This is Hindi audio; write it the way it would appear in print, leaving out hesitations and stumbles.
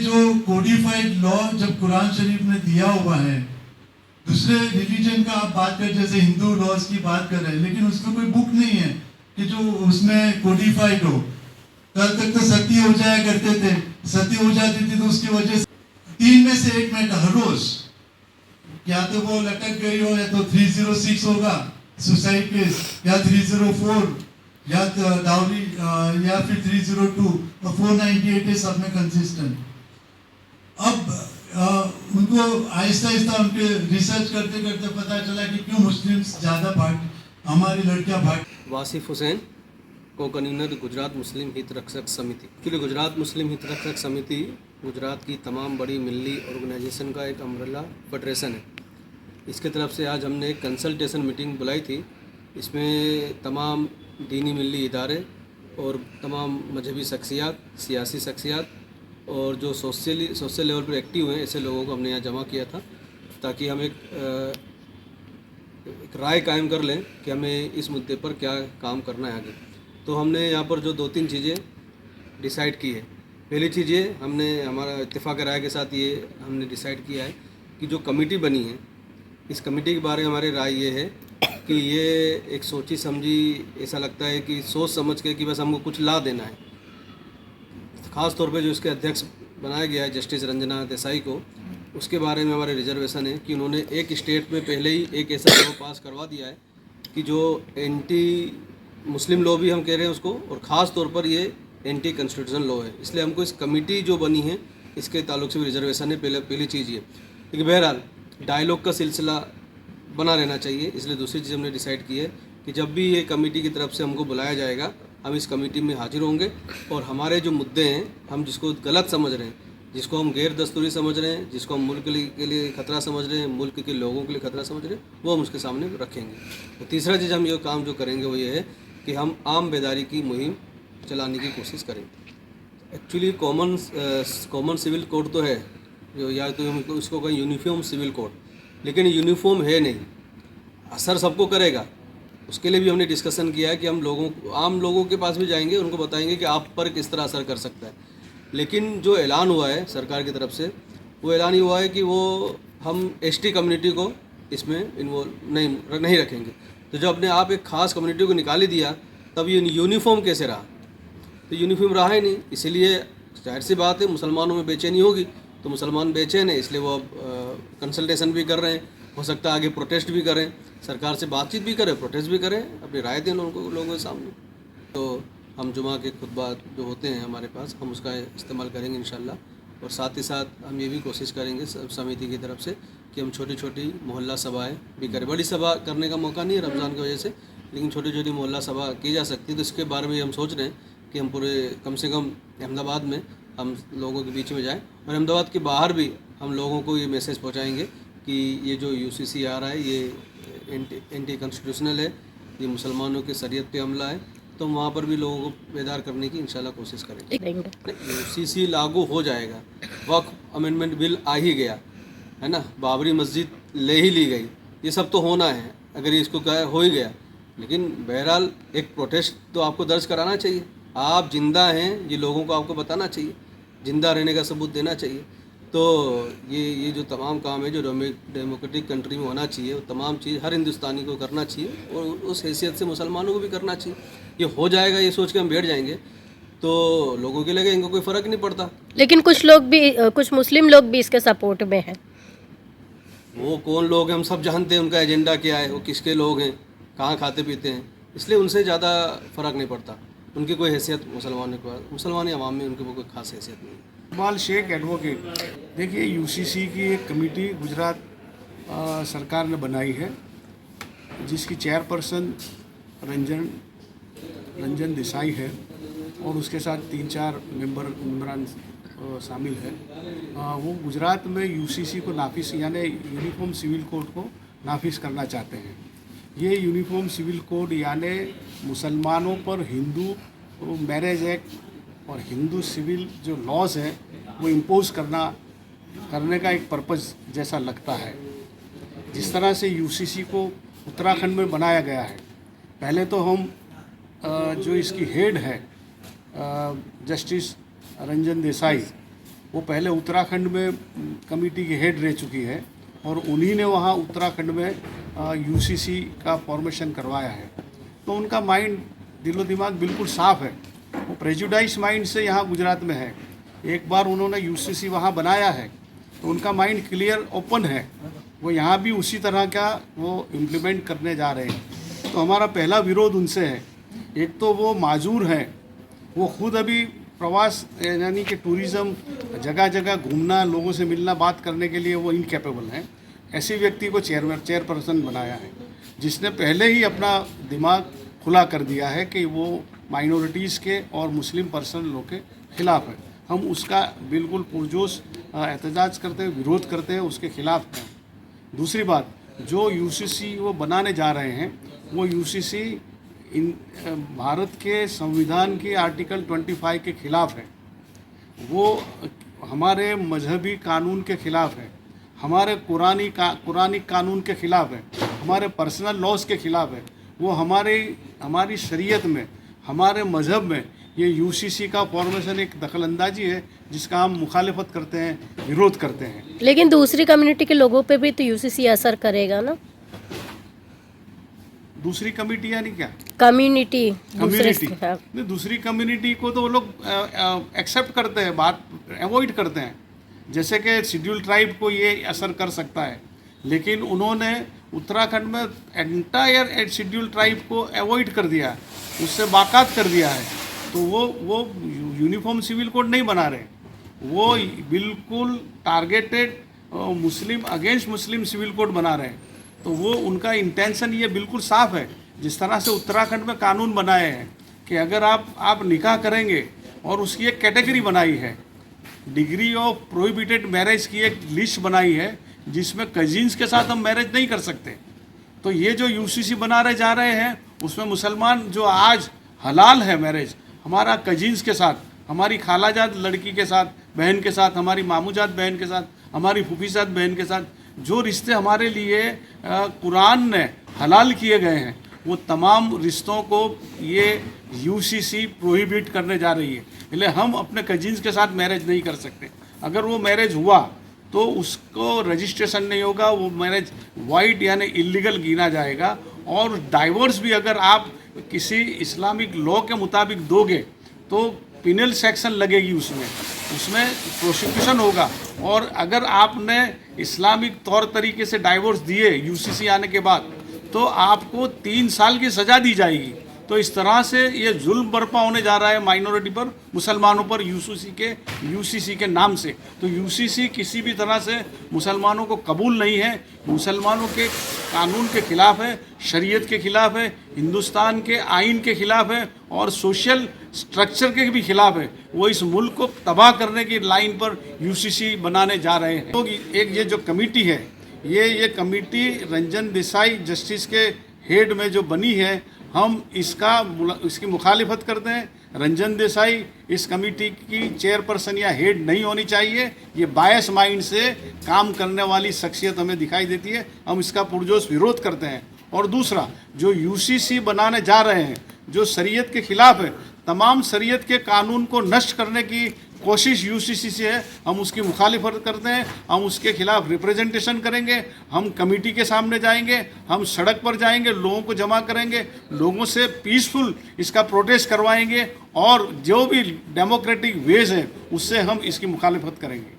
जो कोडिफाइड लॉ जब कुरान शरीफ में दिया हुआ है, दूसरे रिलीजन का आप बात कर, जैसे हिंदू लॉज की बात कर रहे हैं, लेकिन उसमें कोई बुक नहीं है कि जो उसमें कोडिफाइड हो। कल तक तो सती हो जाया करते थे, सती हो जाती थी तो उसकी वजह से 3 में से 1 मिनट हर रोज या तो वो लटक गई हो, या तो 306 होगा सुसाइड केस, या 304, या डाउरी, या फिर 302 और 498 है सब में कंसिस्टेंट। अब उनको आहिस्ता आहिस्ता उनके रिसर्च करते करते पता चला कि क्यों मुस्लिम्स ज़्यादा भाग, हमारी लड़कियां भाग। वासिफ हुसैन, को कन्वीनर गुजरात मुस्लिम हित रक्षक समिति। एक्चुअली गुजरात मुस्लिम हित रक्षक समिति गुजरात की तमाम बड़ी मिली ऑर्गेनाइजेशन का एक अम्ब्रेला फेडरेशन है। इसके तरफ से आज हमने एक कंसल्टेशन मीटिंग बुलाई थी। इसमें तमाम दीनी मिली इदारे और तमाम मजहबी शख्सियात, सियासी शख्सियात और जो सोशल लेवल पर एक्टिव हैं ऐसे लोगों को हमने यहाँ जमा किया था, ताकि हम एक राय कायम कर लें कि हमें इस मुद्दे पर क्या काम करना है आगे। तो हमने यहाँ पर जो 2-3 चीज़ें डिसाइड की है। पहली चीज़ ये, हमने हमारा इत्तेफाक राय के साथ ये हमने डिसाइड किया है कि जो कमेटी बनी है, इस कमेटी के बारे में हमारी राय ये है कि ये एक सोची समझी, ऐसा लगता है कि सोच समझ के कि बस हमको कुछ ला देना है। ख़ास तौर पे जो इसके अध्यक्ष बनाया गया है जस्टिस रंजना देसाई को, उसके बारे में हमारे रिजर्वेशन है कि उन्होंने एक स्टेट में पहले ही एक ऐसा लॉ पास करवा दिया है कि जो एंटी मुस्लिम लॉ भी हम कह रहे हैं उसको, और ख़ास तौर पर ये एंटी कॉन्स्टिट्यूशन लॉ है। इसलिए हमको इस कमेटी जो बनी है इसके ताल्लुक से भी रिजर्वेशन है। पहली चीज़ ये, लेकिन बहरहाल डायलॉग का सिलसिला बना रहना चाहिए। इसलिए दूसरी चीज़ हमने डिसाइड की है कि जब भी ये कमेटी की तरफ से हमको बुलाया जाएगा, हम इस कमेटी में हाजिर होंगे और हमारे जो मुद्दे हैं, हम जिसको गलत समझ रहे हैं, जिसको हम गैर दस्तूरी समझ रहे हैं, जिसको हम मुल्क के लिए खतरा समझ रहे हैं, मुल्क के लोगों के लिए खतरा समझ रहे हैं, वो हम उसके सामने रखेंगे। तो तीसरा चीज़ हम ये काम जो करेंगे वो ये है कि हम आम बेदारी की मुहिम चलाने की कोशिश करेंगे। एक्चुअली कॉमन सिविल कोड तो है जो, या तो हम उसको कहें यूनिफॉर्म सिविल कोड, लेकिन यूनिफॉर्म है नहीं, असर सबको करेगा। उसके लिए भी हमने डिस्कशन किया है कि हम आम लोगों के पास भी जाएंगे, उनको बताएंगे कि आप पर किस तरह असर कर सकता है। लेकिन जो ऐलान हुआ है सरकार की तरफ से, वो ऐलान ही हुआ है कि वो हम एसटी कम्युनिटी को इसमें इन्वॉल्व नहीं रखेंगे। तो जब अपने आप एक ख़ास कम्युनिटी को निकाल ही दिया, तब ये यूनिफॉर्म कैसे रहा? तो यूनिफॉर्म रहा ही नहीं। इसीलिए जाहिर सी बात है मुसलमानों में बेचैनी होगी, तो मुसलमान बेचैन है, इसलिए वो अब कंसल्टेशन भी कर रहे हैं। हो सकता है आगे प्रोटेस्ट भी करें, सरकार से बातचीत भी करें, प्रोटेस्ट भी करें, अपनी राय दें लोगों के सामने। तो हम जुमा के खुतबा जो होते हैं हमारे पास, हम उसका इस्तेमाल करेंगे इंशाल्लाह। और साथ ही साथ हम ये भी कोशिश करेंगे समिति की तरफ से कि हम छोटी छोटी मोहल्ला सभाएँ भी करें। बड़ी सभा करने का मौका नहीं है रमज़ान की वजह से, लेकिन छोटी छोटी मोहल्ला सभा की जा सकती है। तो इसके बारे में हम सोच रहे हैं कि हम पूरे कम से कम अहमदाबाद में हम लोगों के बीच में जाएं, और अहमदाबाद के बाहर भी हम लोगों को ये मैसेज पहुंचाएंगे कि ये जो यूसीसी आ रहा है ये एंटी कॉन्स्टिट्यूशनल है, ये मुसलमानों की शरीयत पे हमला है। तो वहाँ पर भी लोगों को बेदार करने की इंशाल्लाह कोशिश करेंगे। यूसीसी लागू हो जाएगा, वक्फ अमेंडमेंट बिल आ ही गया है ना, बाबरी मस्जिद ले ही ली गई, ये सब तो होना है अगर इसको हो ही गया। लेकिन बहरहाल एक प्रोटेस्ट तो आपको दर्ज कराना चाहिए। आप जिंदा हैं ये लोगों को आपको बताना चाहिए, जिंदा रहने का सबूत देना चाहिए। तो ये जो तमाम काम है जो डेमोक्रेटिक कंट्री में होना चाहिए, वो तमाम चीज़ हर हिंदुस्तानी को करना चाहिए और उस हैसियत से मुसलमानों को भी करना चाहिए। ये हो जाएगा ये सोच के हम बैठ जाएंगे तो लोगों के लगे इनको कोई फ़र्क नहीं पड़ता। लेकिन कुछ लोग भी, कुछ मुस्लिम लोग भी इसके सपोर्ट में हैं। वो कौन लोग हैं हम सब जानते हैं, उनका एजेंडा क्या है, वो किसके लोग हैं, कहाँ खाते पीते हैं, इसलिए उनसे ज़्यादा फ़र्क नहीं पड़ता। उनकी कोई हैसियत मुसलमानी अवाम में उनकी कोई खास हैसियत नहीं। इकबाल शेख एडवोकेट। देखिए, यूसीसी की एक कमेटी गुजरात सरकार ने बनाई है, जिसकी चेयरपर्सन रंजन देसाई है और उसके साथ 3-4 मेंबरान शामिल है। वो गुजरात में यूसीसी को नाफिज यानी यूनिफॉर्म सिविल कोड को नाफिज करना चाहते हैं। ये यूनिफॉर्म सिविल कोड यानी मुसलमानों पर हिंदू मैरिज एक्ट और हिंदू सिविल जो लॉज है वो इम्पोज करने का एक पर्पज़ जैसा लगता है। जिस तरह से यूसीसी को उत्तराखंड में बनाया गया है, पहले तो हम जो इसकी हेड है जस्टिस रंजन देसाई, वो पहले उत्तराखंड में कमेटी की हेड रह चुकी है और उन्हीं ने वहाँ उत्तराखंड में यूसीसी का फॉर्मेशन करवाया है। तो उनका माइंड, दिलो दिमाग बिल्कुल साफ़ है। वो प्रेजुडाइज माइंड से यहाँ गुजरात में है। एक बार उन्होंने यूसीसी वहाँ बनाया है तो उनका माइंड क्लियर ओपन है। वो यहाँ भी उसी तरह का वो इम्प्लीमेंट करने जा रहे हैं। तो हमारा पहला विरोध उनसे है। एक तो वो माजूर हैं, वो खुद अभी प्रवास यानी कि टूरिज़्म, जगह जगह घूमना, लोगों से मिलना, बात करने के लिए वो इनकेपेबल हैं। ऐसे व्यक्ति को चेयरपर्सन बनाया है, जिसने पहले ही अपना दिमाग खुला कर दिया है कि वो माइनॉरिटीज़ के और मुस्लिम पर्सनलों के ख़िलाफ़ है। हम उसका बिल्कुल पुरजोश एहतजाज करते हैं, विरोध करते हैं, उसके ख़िलाफ़ हैं। दूसरी बात, जो यूसीसी वो बनाने जा रहे हैं, वो यूसीसी इन भारत के संविधान के आर्टिकल 25 के ख़िलाफ़ है। वो हमारे मजहबी कानून के ख़िलाफ़ है, हमारे कुरानी कानून के ख़िलाफ़ है, हमारे पर्सनल लॉज के ख़िलाफ़ है। वो हमारी शरीयत में, हमारे मज़हब में ये यूसीसी का फॉर्मेशन एक दखलंदाजी है, जिसका हम मुखालिफत करते हैं, विरोध करते हैं। लेकिन दूसरी कम्युनिटी के लोगों पे भी तो यूसीसी असर करेगा ना। दूसरी कमेटी यानी क्या? कम्युनिटी नहीं, दूसरी कम्युनिटी को तो वो लोग एक्सेप्ट करते हैं, बात अवॉइड करते हैं। जैसे कि शेड्यूल ट्राइब को ये असर कर सकता है, लेकिन उन्होंने उत्तराखंड में एंटायर शेड्यूल ट्राइब को अवॉइड कर दिया, उससे बाकात कर दिया है। तो वो यूनिफॉर्म सिविल कोड नहीं बना रहे, वो बिल्कुल टारगेटेड मुस्लिम अगेंस्ट मुस्लिम सिविल कोड बना रहे हैं। तो वो उनका इंटेंशन ये बिल्कुल साफ़ है। जिस तरह से उत्तराखंड में कानून बनाए हैं कि अगर आप निकाह करेंगे, और उसकी एक कैटेगरी बनाई है, डिग्री ऑफ प्रोहिबिटेड मैरिज की एक लिस्ट बनाई है, जिसमें कजिन्स के साथ हम मैरिज नहीं कर सकते। तो ये जो यूसीसी बना रहे जा रहे हैं, उसमें मुसलमान जो आज हलाल है मैरिज, हमारा कजिन्स के साथ, हमारी खालाजात लड़की के साथ, बहन के साथ, हमारी मामूजात बहन के साथ, हमारी फूफीजात बहन के साथ, जो रिश्ते हमारे लिए कुरान ने हलाल किए गए हैं, वो तमाम रिश्तों को ये यूसीसी प्रोहिबिट करने जा रही है। इसलिए हम अपने कजिन्स के साथ मैरिज नहीं कर सकते। अगर वो मैरिज हुआ तो उसको रजिस्ट्रेशन नहीं होगा, वो मैरिज वाइड यानी इलीगल गिना जाएगा। और डाइवोर्स भी अगर आप किसी इस्लामिक लॉ के मुताबिक दोगे तो पिनल सेक्शन लगेगी, उसमें प्रोसिक्यूशन होगा। और अगर आपने इस्लामिक तौर तरीके से डाइवोर्स दिए यूसीसी आने के बाद, तो आपको 3 साल की सज़ा दी जाएगी। तो इस तरह से ये जुल्म बर्पा होने जा रहा है माइनॉरिटी पर, मुसलमानों पर, यूसीसी के नाम से। तो यूसीसी किसी भी तरह से मुसलमानों को कबूल नहीं है, मुसलमानों के कानून के ख़िलाफ़ है, शरीयत के ख़िलाफ़ है, हिंदुस्तान के आइन के ख़िलाफ़ है, और सोशल स्ट्रक्चर के भी ख़िलाफ़ है। वो इस मुल्क को तबाह करने की लाइन पर यूसीसी बनाने जा रहे हैं। तो एक ये जो कमेटी है, ये कमेटी रंजन देसाई जस्टिस के हेड में जो बनी है, हम इसकी मुखालिफत करते हैं। रंजन देसाई इस कमेटी की चेयरपर्सन या हेड नहीं होनी चाहिए। ये बायस माइंड से काम करने वाली शख्सियत हमें दिखाई देती है, हम इसका पुरजोश विरोध करते हैं। और दूसरा, जो यूसीसी बनाने जा रहे हैं, जो शरीयत के ख़िलाफ़ है, तमाम शरीयत के कानून को नष्ट करने की कोशिश यूसीसी से है, हम उसकी मुखालिफत करते हैं। हम उसके खिलाफ रिप्रेजेंटेशन करेंगे, हम कमेटी के सामने जाएंगे, हम सड़क पर जाएंगे, लोगों को जमा करेंगे, लोगों से पीसफुल इसका प्रोटेस्ट करवाएंगे, और जो भी डेमोक्रेटिक वेज है उससे हम इसकी मुखालिफत करेंगे।